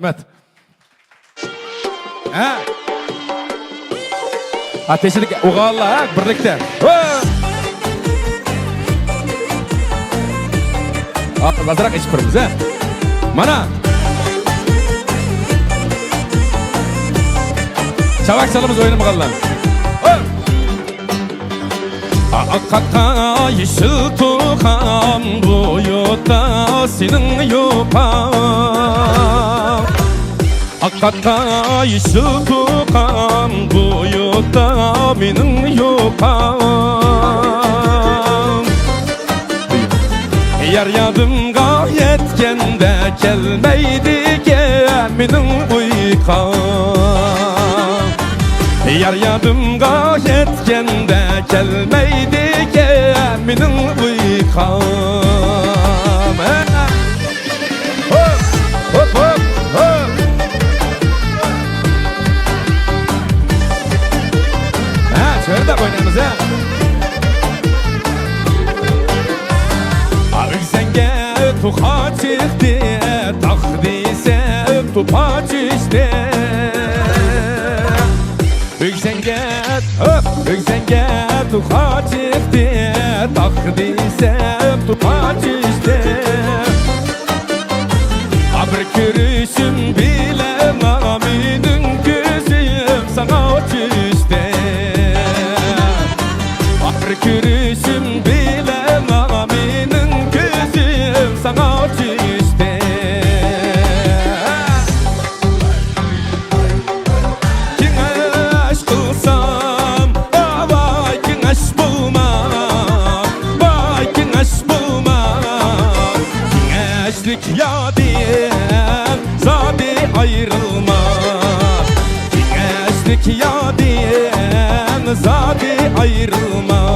Hikmet. Ha? Ateşlik uğalla ha, birlikte. Azırak içip birimiz ha. Mana. Çavak çalımız oyunu bakalım. Akaka yeşil tuğan boyutta senin yupan. Akaka yeşil tuğan boyutta benim yupan. Yar yadımga yetkende gelmeydi ki benim uykam. Yar yadımga yetkende gelmeydi ki benim uykam. Hop hop hop hop. Ha şöyle de oynayalım ha. Ağzenge tuha çıktı, takdise tuha çıktı. Öksenge tuha çıktı, takdisem tuha çıktı. Bir görüşüm bile naminin gözüm sana çıktı. Bir görüşüm bile naminin gözüm sana çıktı. Ya diyem zade ayrılma. Gençlik ya diyem zade ayrılma.